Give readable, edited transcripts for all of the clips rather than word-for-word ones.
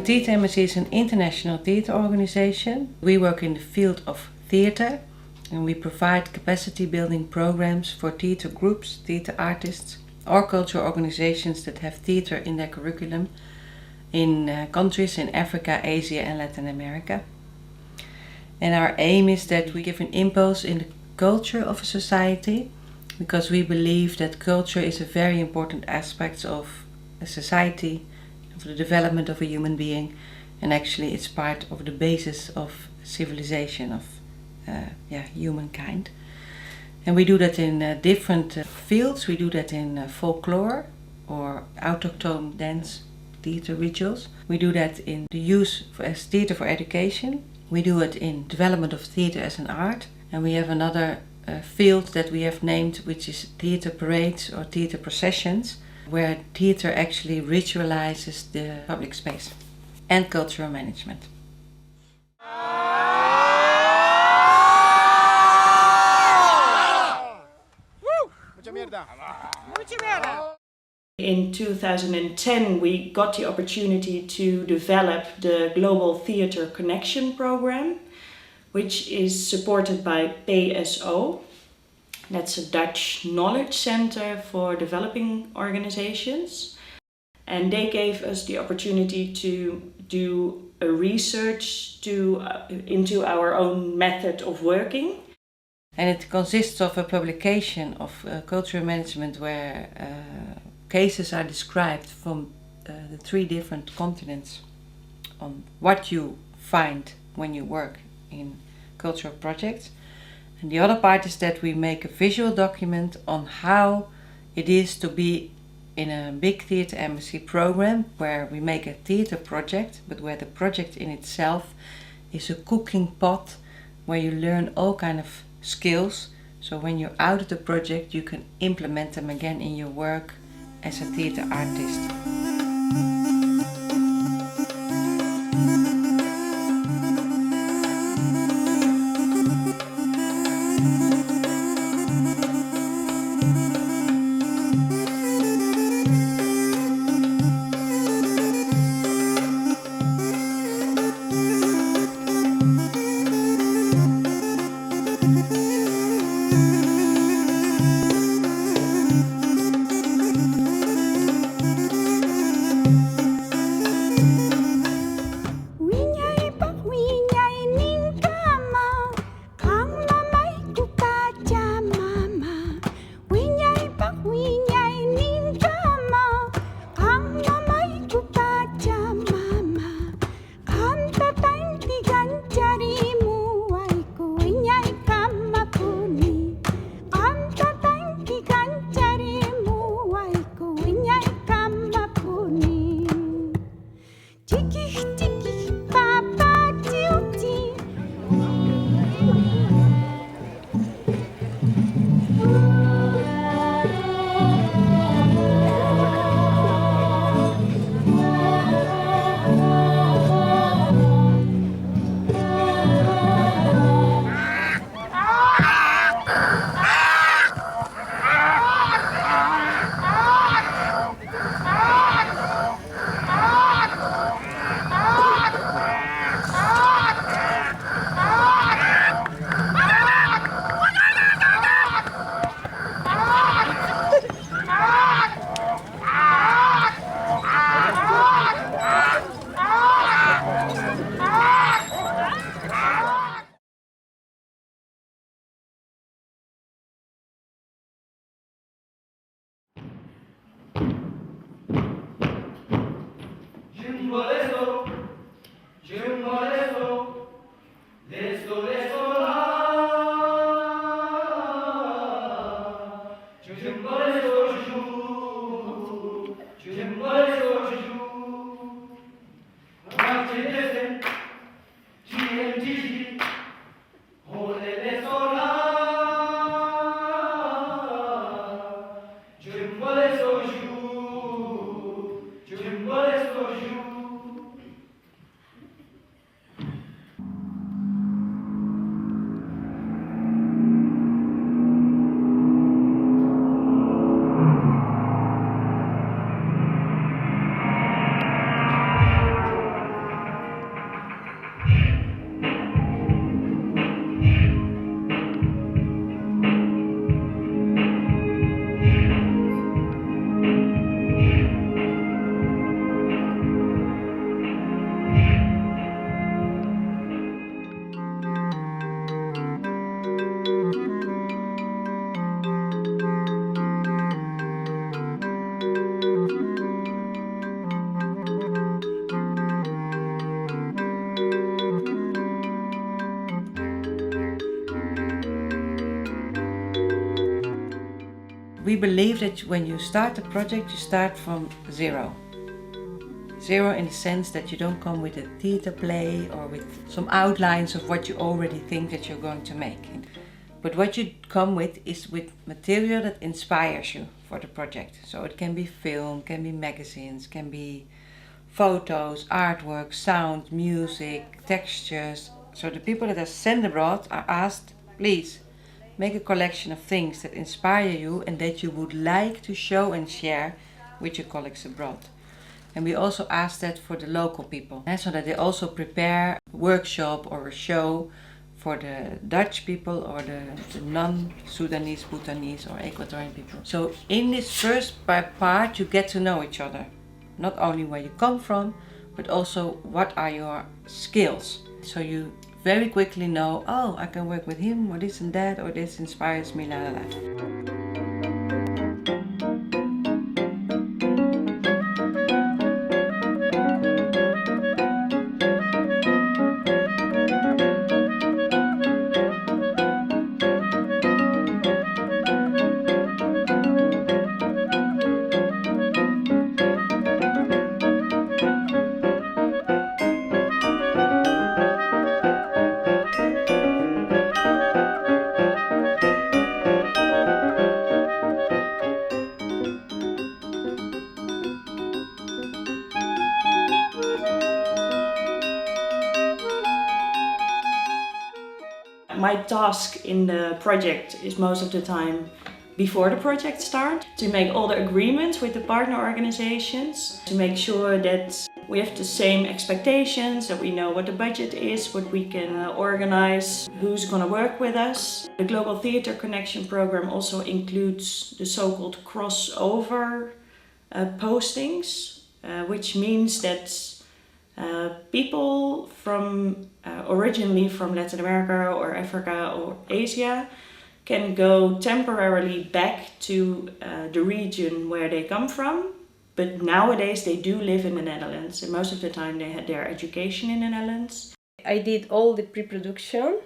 Theatre Embassy is an international theatre organization. We work in the field of theatre and we provide capacity building programs for theatre groups, theatre artists or cultural organizations that have theatre in their curriculum in countries in Africa, Asia and Latin America. And our aim is that we give an impulse in the culture of a society, because we believe that culture is a very important aspect of a society, of the development of a human being, and actually it's part of the basis of civilization, of humankind. And we do that in different fields. We do that in folklore or autochthone dance theatre rituals. We do that in the use as theatre for education. We do it in development of theatre as an art. And we have another field that we have named, which is theatre parades or theatre processions, where theatre actually ritualizes the public space, and cultural management. In 2010 we got the opportunity to develop the Global Theatre Conection program, which is supported by PSO. That's a Dutch knowledge center for developing organizations. And they gave us the opportunity to do a research into our own method of working. And it consists of a publication of cultural management where cases are described from the 3 different continents on what you find when you work in cultural projects. And the other part is that we make a visual document on how it is to be in a big Theatre Embassy program, where we make a theatre project, but where the project in itself is a cooking pot where you learn all kind of skills. So when you're out of the project, you can implement them again in your work as a theatre artist. We believe that when you start a project, you start from zero. Zero in the sense that you don't come with a theater play or with some outlines of what you already think that you're going to make. But what you come with is with material that inspires you for the project. So it can be film, can be magazines, can be photos, artwork, sound, music, textures. So the people that are sent abroad are asked, please, make a collection of things that inspire you and that you would like to show and share with your colleagues abroad. And we also ask that for the local people, so that they also prepare a workshop or a show for the Dutch people or the non-Sudanese, Bhutanese or Ecuadorian people. So in this first part you get to know each other. Not only where you come from, but also what are your skills. So you very quickly know, oh, I can work with him or this and that, or this inspires me, la la la. My task in the project is most of the time before the project starts to make all the agreements with the partner organizations, to make sure that we have the same expectations, that we know what the budget is, what we can organize, who's going to work with us. The Global Theatre Connection program also includes the so-called crossover postings, which means that people from originally from Latin America or Africa or Asia can go temporarily back to the region where they come from, but nowadays they do live in the Netherlands, and most of the time they had their education in the Netherlands. I did all the pre-production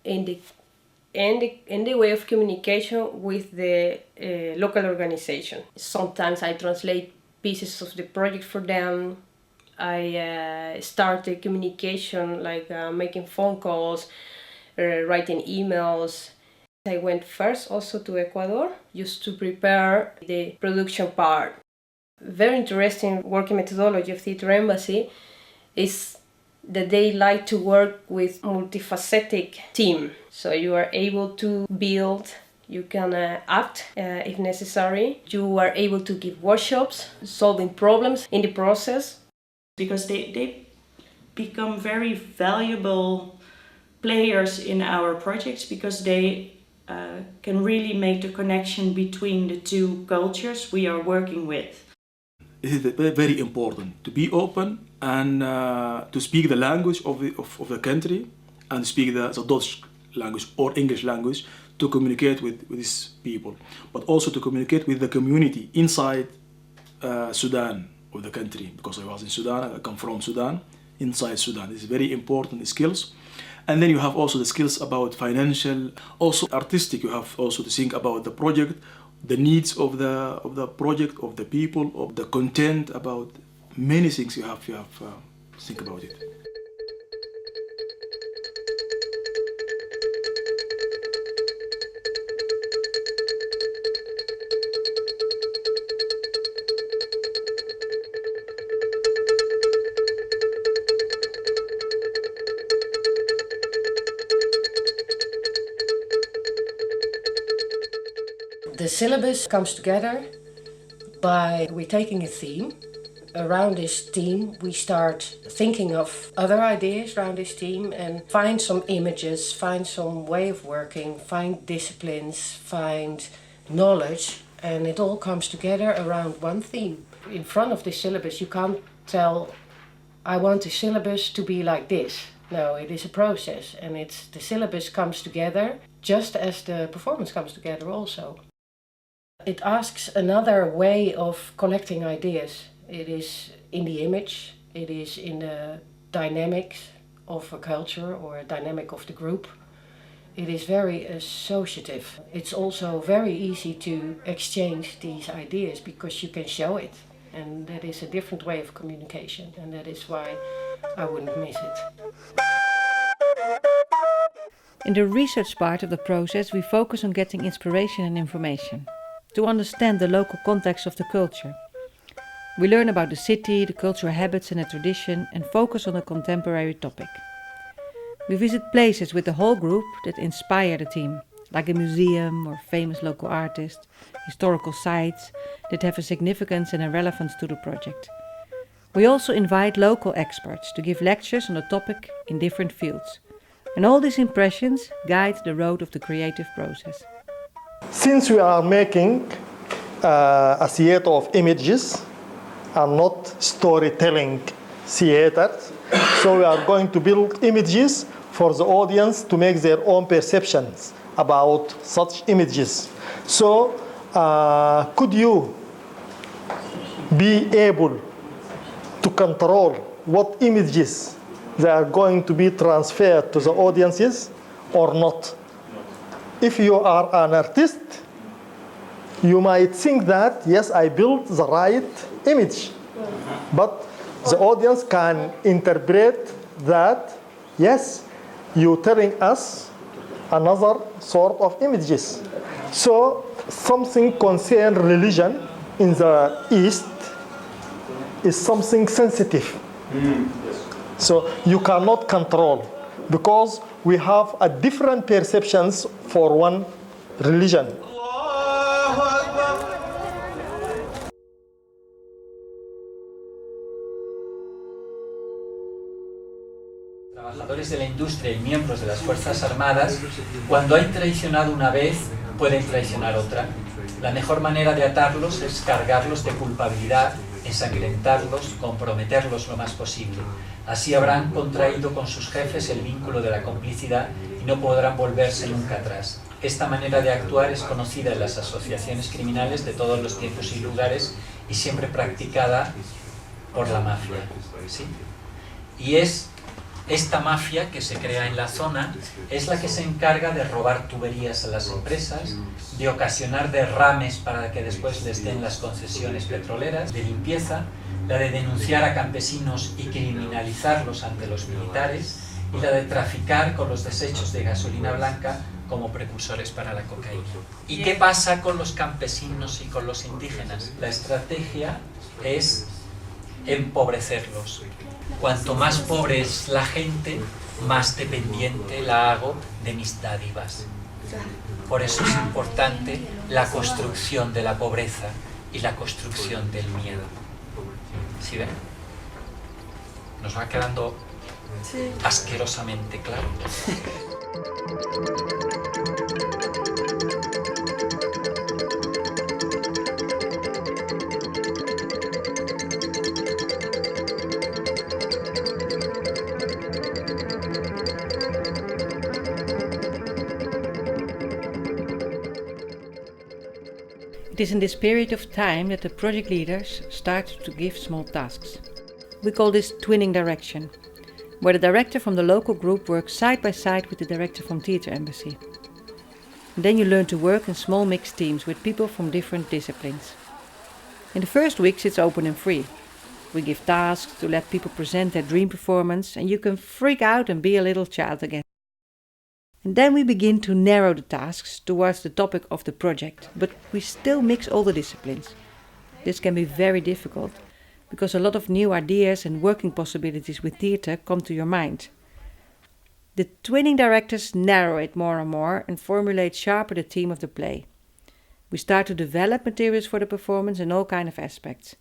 in the way of communication with the local organization. Sometimes I translate pieces of the project for them. I started communication like making phone calls, writing emails. I went first also to Ecuador just to prepare the production part. Very interesting working methodology of Theatre Embassy is that they like to work with multifaceted team. So you are able to build, you can act if necessary. You are able to give workshops, solving problems in the process. Because they become very valuable players in our projects because they can really make the connection between the two cultures we are working with. It is very important to be open and to speak the language of the country and speak the Dutch language or English language to communicate with these people, but also to communicate with the community inside Sudan of the country, because I was in Sudan, I come from Sudan, inside Sudan. It's very important skills. And then you have also the skills about financial, also artistic. You have also to think about the project, the needs of the project, of the people, of the content, about many things you have to think about it. The syllabus comes together by we taking a theme. Around this theme, we start thinking of other ideas around this theme and find some images, find some way of working, find disciplines, find knowledge, and it all comes together around one theme. In front of the syllabus, you can't tell, I want the syllabus to be like this. No, it is a process, and the syllabus comes together just as the performance comes together also. It asks another way of collecting ideas. It is in the image, it is in the dynamics of a culture or a dynamic of the group. It is very associative. It's also very easy to exchange these ideas because you can show it. And that is a different way of communication, and that is why I wouldn't miss it. In the research part of the process, we focus on getting inspiration and information to understand the local context of the culture. We learn about the city, the cultural habits and the tradition, and focus on a contemporary topic. We visit places with the whole group that inspire the team, like a museum or famous local artist, historical sites that have a significance and a relevance to the project. We also invite local experts to give lectures on the topic in different fields. And all these impressions guide the road of the creative process. Since we are making a theater of images and not storytelling theaters, so we are going to build images for the audience to make their own perceptions about such images. So could you be able to control what images they are going to be transferred to the audiences or not? If you are an artist, you might think that, yes, I built the right image. But the audience can interpret that, yes, you're telling us another sort of images. So something concerned religion in the East is something sensitive. So you cannot control, because we have a different perceptions for one religion. Trabajadores de la industria y miembros de las Fuerzas Armadas, cuando hay traicionado una vez, pueden traicionar otra. La mejor manera de atarlos es cargarlos de culpabilidad, ensangrentarlos, comprometerlos lo más posible. Así habrán contraído con sus jefes el vínculo de la complicidad y no podrán volverse nunca atrás. Esta manera de actuar es conocida en las asociaciones criminales de todos los tiempos y lugares y siempre practicada por la mafia, ¿sí? Y esta mafia que se crea en la zona es la que se encarga de robar tuberías a las empresas, de ocasionar derrames para que después les den las concesiones petroleras, de limpieza, la de denunciar a campesinos y criminalizarlos ante los militares, y la de traficar con los desechos de gasolina blanca como precursores para la cocaína. ¿Y qué pasa con los campesinos y con los indígenas? La estrategia es empobrecerlos. Cuanto más pobre es la gente, más dependiente la hago de mis dádivas. Por eso es importante la construcción de la pobreza y la construcción del miedo. ¿Sí ven? Nos va quedando asquerosamente claro. It is in this period of time that the project leaders start to give small tasks. We call this twinning direction, where the director from the local group works side by side with the director from Theatre Embassy. And then you learn to work in small mixed teams with people from different disciplines. In the first weeks it's open and free. We give tasks to let people present their dream performance, and you can freak out and be a little child again. And then we begin to narrow the tasks towards the topic of the project, but we still mix all the disciplines. This can be very difficult, because a lot of new ideas and working possibilities with theatre come to your mind. The twinning directors narrow it more and more and formulate sharper the theme of the play. We start to develop materials for the performance in all kinds of aspects,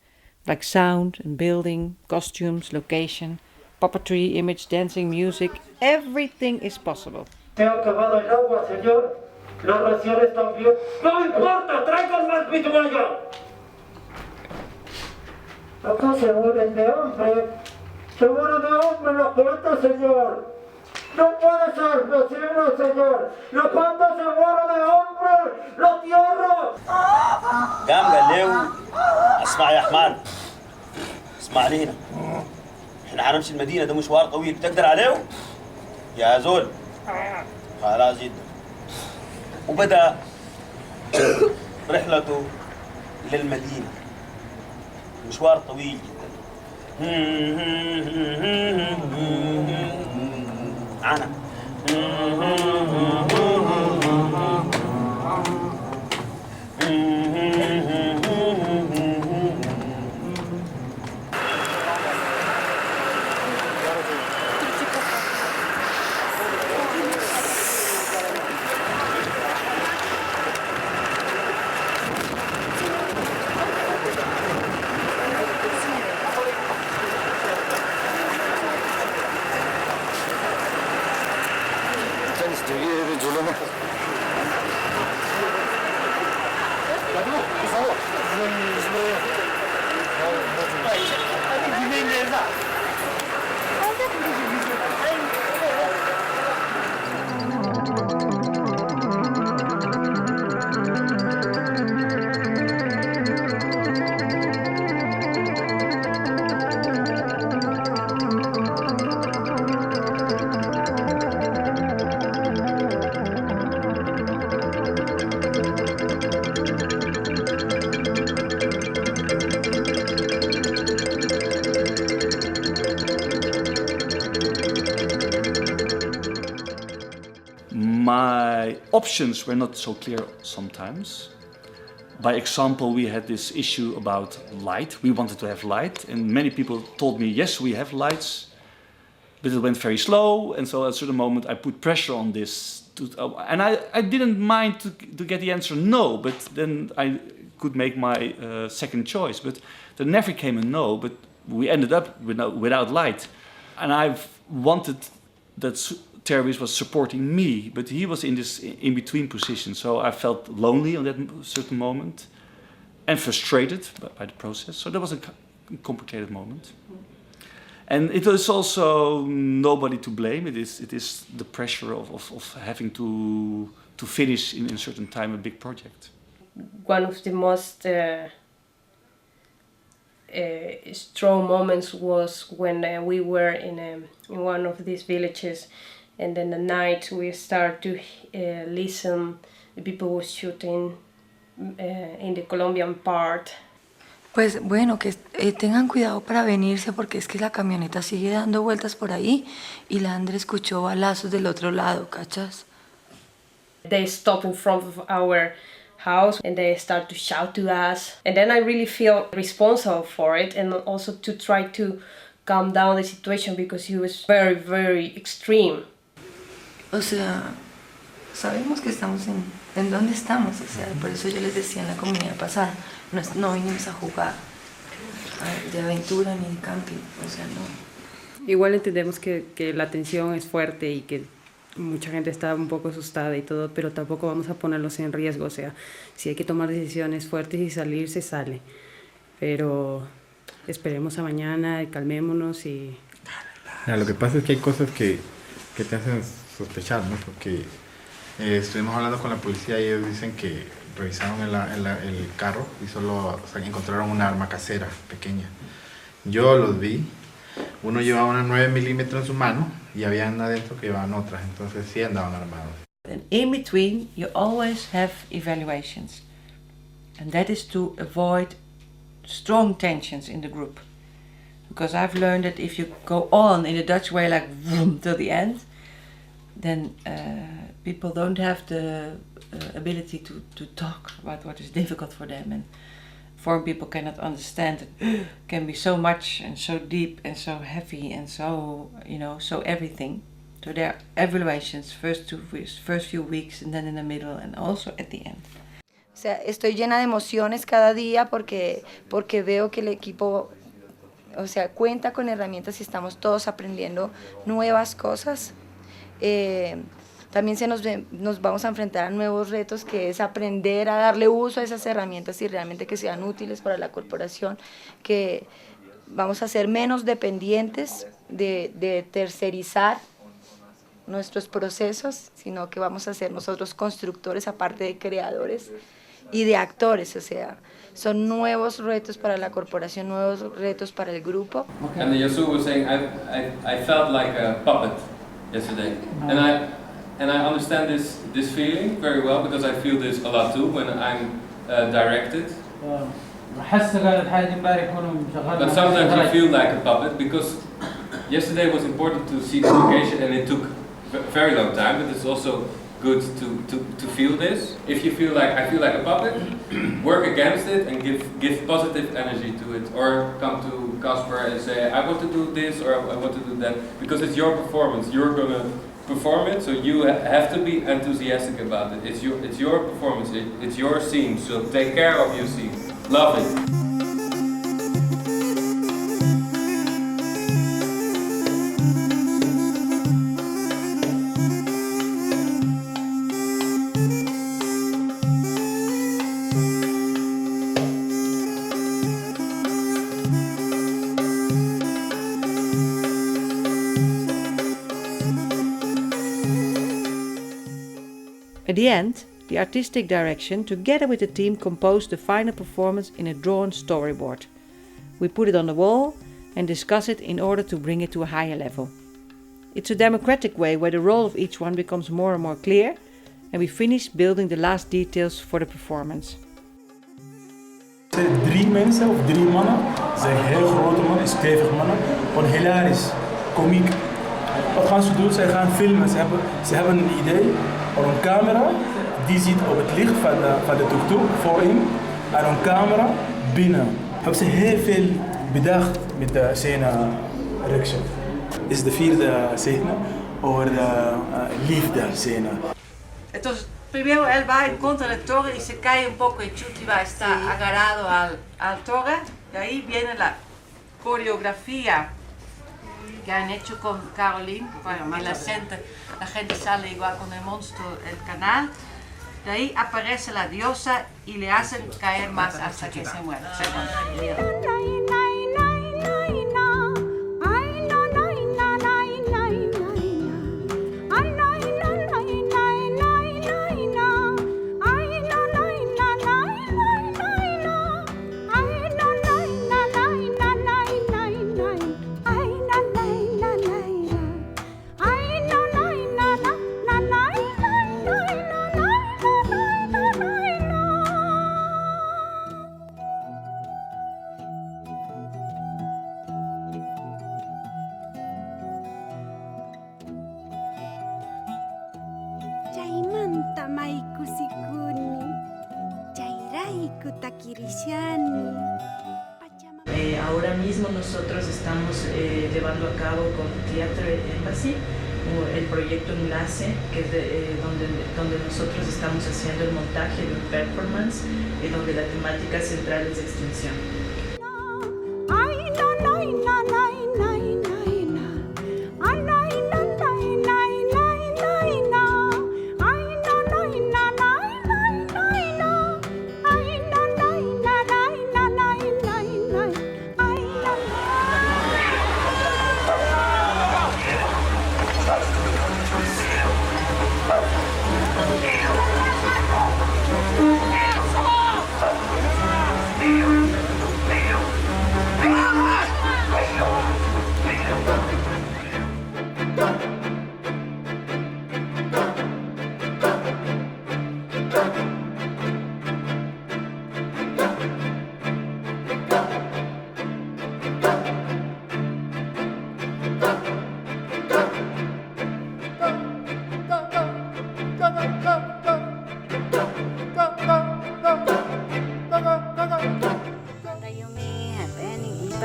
like sound and building, costumes, location, puppetry, image, dancing, music. Everything is possible. Se ha acabado el agua, señor. Las raciones también. ¡No importa! ¡Traigan más vitualla! Acá se mueren de hambre. Se mueren de hambre los poetas, señor. No puede ser posible, señor. Los poetas se mueren de hambre. ¡La tierra! قام قال له اسمع يا حماد، اسمع لينا، احنا هنمشي المدينه، ده مشوار طويل، تقدر عليه؟ يا زول خلاص جدا. وبدأ رحلته للمدينة، مشوار طويل جدا. أنا My options were not so clear sometimes. By example, we had this issue about light. We wanted to have light, and many people told me, yes, we have lights, but it went very slow, and so at a certain moment I put pressure on this. And I didn't mind to get the answer no, but then I could make my second choice. But there never came a no, but we ended up without light. And I've wanted that Tervis was supporting me, but he was in this in-between position, so I felt lonely on that certain moment and frustrated by the process. So that was a complicated moment. And it was also nobody to blame. It is the pressure of having to finish in a certain time a big project. One of the most strong moments was when we were in one of these villages, and then at night we start to listen. The people were shooting in the Colombian part. Pues bueno, que tengan cuidado para venirse, porque es que la camioneta sigue dando vueltas por ahí y la Andre escuchó balazos del otro lado, ¿cachas? They stop in front of our house and they start to shout to us, and then I really feel responsible for it, and also to try to calm down the situation because it was very, very extreme. O sea, sabemos que estamos en dónde estamos, o sea, por eso yo les decía en la comunidad pasada, no vinimos a jugar de aventura ni de camping, o sea, no. Igual entendemos que la tensión es fuerte y que mucha gente está un poco asustada y todo, pero tampoco vamos a ponerlos en riesgo, o sea, si hay que tomar decisiones fuertes y salir, se sale, pero esperemos a mañana, calmémonos y... Lo que pasa es que hay cosas que te hacen sospechar, ¿no? Porque estuvimos hablando con la policía y ellos dicen que revisaron el carro y solo encontraron una arma casera pequeña. Yo los vi, uno llevaba una 9 milímetros en su mano y habían adentro que llevaban otras, entonces sí andaban armados. And in between you always have evaluations, and that is to avoid strong tensions in the group, because I've learned that if you go on in the Dutch way, like vroom till the end, then people don't have the ability to talk about what is difficult for them, and foreign people cannot understand it can be so much and so deep and so heavy and so, so everything. So there are evaluations, first few weeks, and then in the middle, and also at the end. O sea, estoy llena de emociones cada día porque veo que el equipo, o sea, cuenta con herramientas y estamos todos aprendiendo nuevas cosas. También nos vamos a enfrentar a nuevos retos, que es aprender a darle uso a esas herramientas y realmente que sean útiles para la corporación, que vamos a ser menos dependientes de tercerizar nuestros procesos, sino que vamos a ser nosotros constructores aparte de creadores y de actores. O sea, son nuevos retos para la corporación, nuevos retos para el grupo. And Yasu was saying, I felt like a puppet yesterday, and I understand this feeling very well because I feel this a lot too when I'm directed. But sometimes you feel like a puppet because yesterday was important to see the location and it took a very long time, but it's also good to feel this. If you feel like I feel like a puppet, work against it and give positive energy to it, or come to Casper and say I want to do this or I want to do that, because it's your performance. You're gonna perform it, so you have to be enthusiastic about it. It's your performance. It's your scene. So take care of your scene. Love it. At the end, the artistic direction, together with the team, composed the final performance in a drawn storyboard. We put it on the wall and discuss it in order to bring it to a higher level. It's a democratic way where the role of each one becomes more and more clear, and we finish building the last details for the performance. 3 mensen of 3 mannen, ze zijn heel grote mannen, stevige mannen, gewoon hilarisch, komiek. Wat gaan ze doen? Zij gaan filmen. Ze hebben een idee voor een camera die zit op het licht van de tuk-tuk voorin en een camera binnen. Hebben ze heel veel bedacht met de scène direction. Dit is de 4e scène over de liefde scène. Entonces, primero él va en contra de la torre y se cae un poco y Chuti va a estar agarrado al torre, y ahí viene la coreografía que han hecho con Caroline. Bueno, y la gente sale igual con el monstruo el canal. De ahí aparece la diosa y le hacen caer más hasta que se muera. Ahora mismo nosotros estamos llevando a cabo con Theatre Embassy el proyecto Enlace, que es donde nosotros estamos haciendo el montaje de un performance donde la temática central es extinción.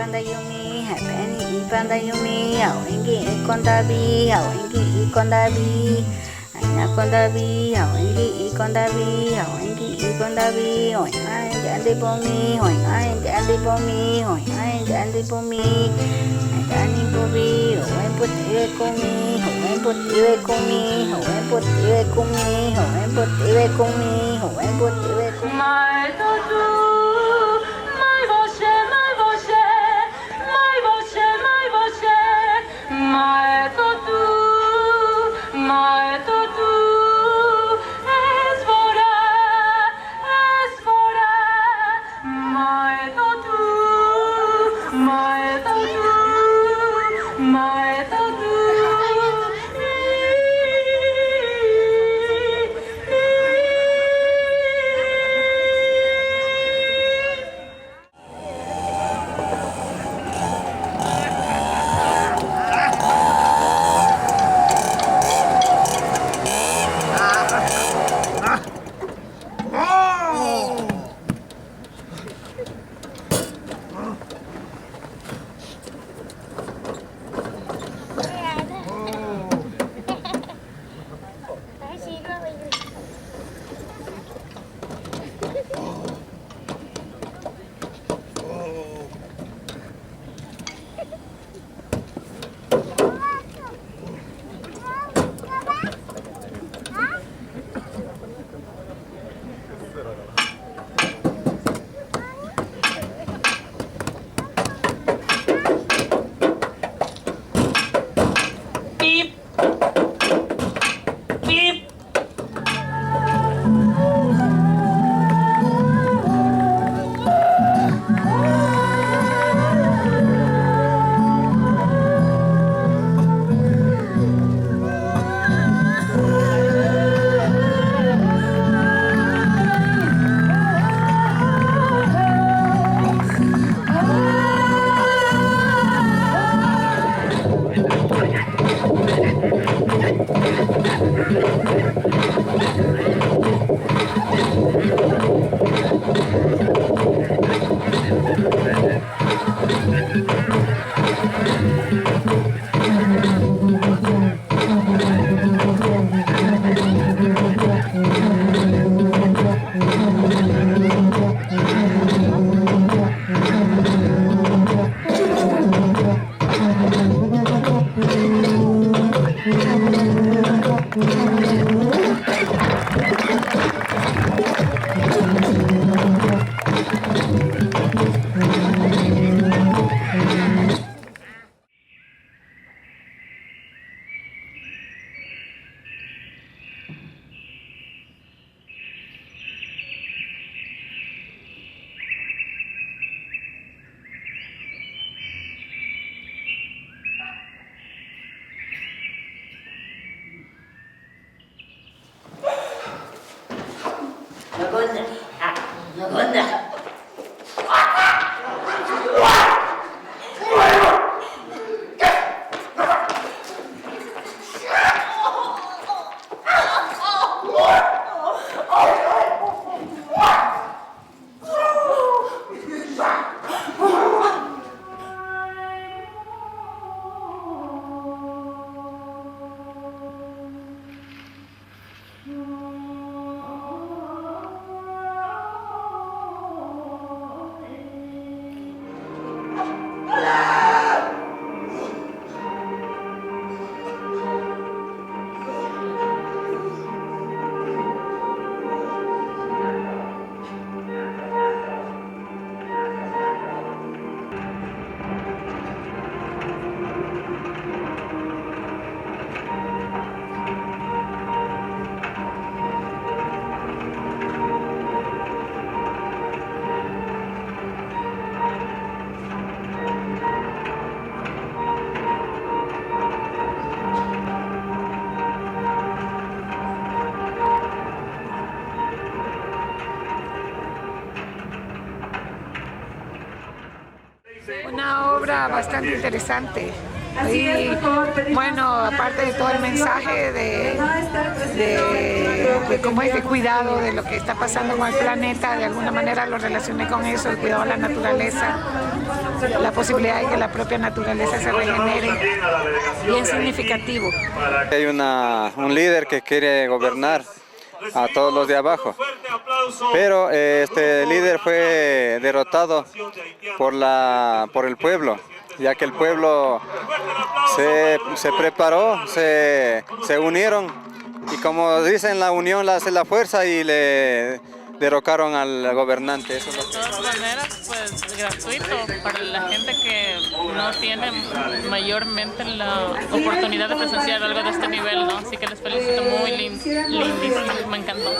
panda yumi, happy panda yumi, awengi ikondabi, awengi ikondabi. Aina kondabi, awengi ikondabi, awengi ikondabi, oi ai dandi bomi, oi ai dandi bomi, oi ai dandi bomi. Dani bomi, oi putiwe kumi, oi putiwe kumi, oi putiwe kumi, oi putiwe kumi, oi putiwe kumi. Mai totu, mai voce, mai voce, mai voce, mai voce, mai totu, mai totu, es vora, mai totu, mai totu, mai totu. Una obra bastante interesante Y bueno, aparte de todo el mensaje de cómo es de cuidado de lo que está pasando con el planeta, de alguna manera lo relacioné con eso, el cuidado de la naturaleza, la posibilidad de que la propia naturaleza se regenere, bien significativo. Hay un líder que quiere gobernar a todos los de abajo, pero este líder fue derrotado por el pueblo, ya que el pueblo se preparó, se unieron y como dicen, la unión la hace la fuerza y le derrocaron al gobernante. Eso es lo que... De todas maneras, pues gratuito para la gente que no tiene mayormente la oportunidad de presenciar algo de este nivel, ¿no? Así que les felicito, muy lindísimo, me encantó.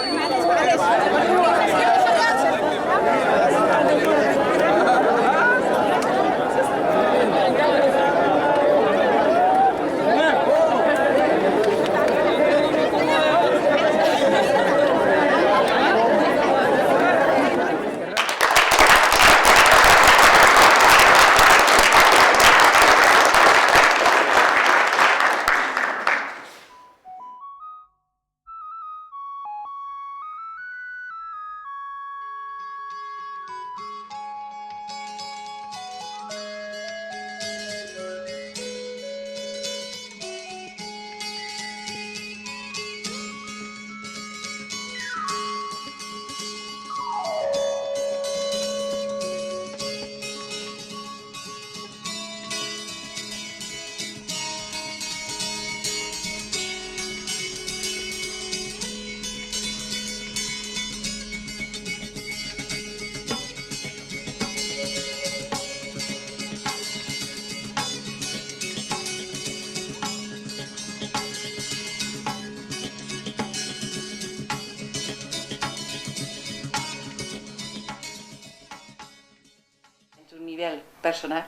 Nivel personal,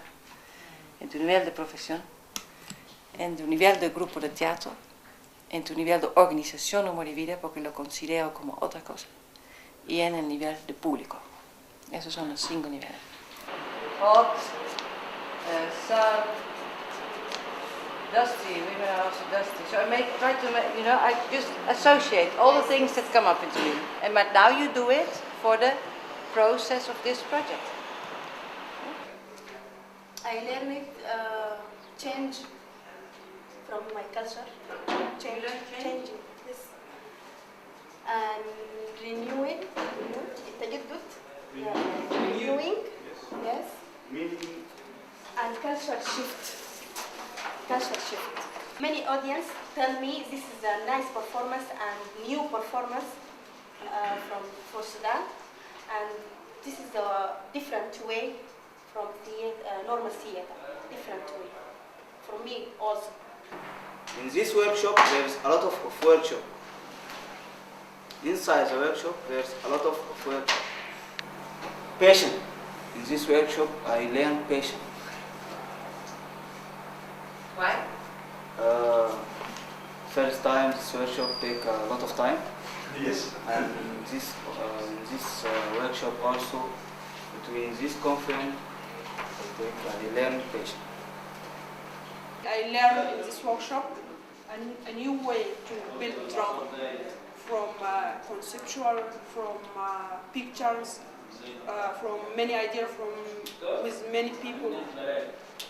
en tu nivel de profesión, en tu nivel de grupo de teatro, en tu nivel de organización humor y vida, porque lo considero como otra cosa, y en el nivel de público. Esos son los 5 niveles. Hot, sun, dusty, women are also dusty. So try to make, I just associate all the things that come up into me. But now you do it for the process of this project. I learned change from my culture, changing this, and renewing, renewing, yes, and culture shift. Many audience tell me this is a nice performance and new performance for Sudan, and this is a different way from normal theater, different way. For me also. In this workshop there's a lot of workshop. Inside the workshop there's a lot of workshop. Patience. In this workshop I learn patience. Why? First time this workshop take a lot of time. Yes. And this workshop also, between this conference I learn patience. I learned in this workshop a new way to build drama, from conceptual, from pictures, from many ideas, with many people.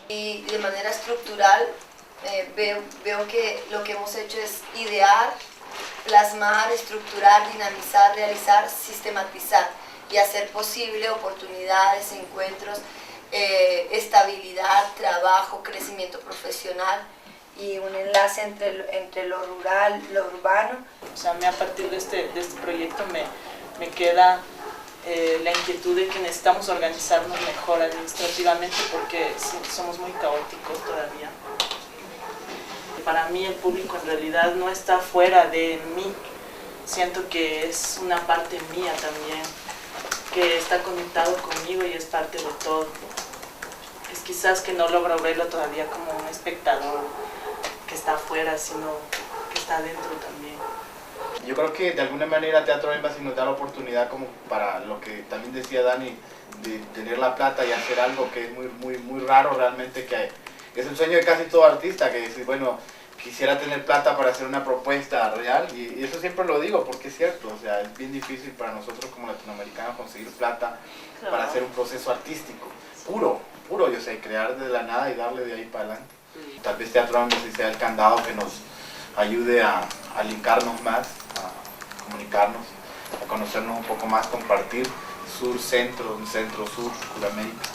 Y de manera estructural veo que lo que hemos hecho es idear, plasmar, estructurar, dinamizar, realizar, sistematizar y hacer posible oportunidades, encuentros, estabilidad, trabajo, crecimiento profesional y un enlace entre lo rural, lo urbano. O sea, a partir de este proyecto me queda la inquietud de que necesitamos organizarnos mejor administrativamente porque somos muy caóticos todavía. Para mí el público en realidad no está fuera de mí, siento que es una parte mía también, que está conectado conmigo y es parte de todo. Es quizás que no logro verlo todavía como un espectador que está afuera, sino que está dentro también. Yo creo que de alguna manera Teatro Embassy nos da la oportunidad, como para lo que también decía Dani, de tener la plata y hacer algo que es muy raro realmente, Es el sueño de casi todo artista que dice, bueno, quisiera tener plata para hacer una propuesta real, y eso siempre lo digo porque es cierto, o sea, es bien difícil para nosotros como latinoamericanos conseguir plata para hacer un proceso artístico, puro, yo sé, crear de la nada y darle de ahí para adelante. Tal vez Teatro Embassy sea el candado que nos ayude a linkarnos más, a comunicarnos, a conocernos un poco más, compartir sur-centro, centro-sur, Sudamérica.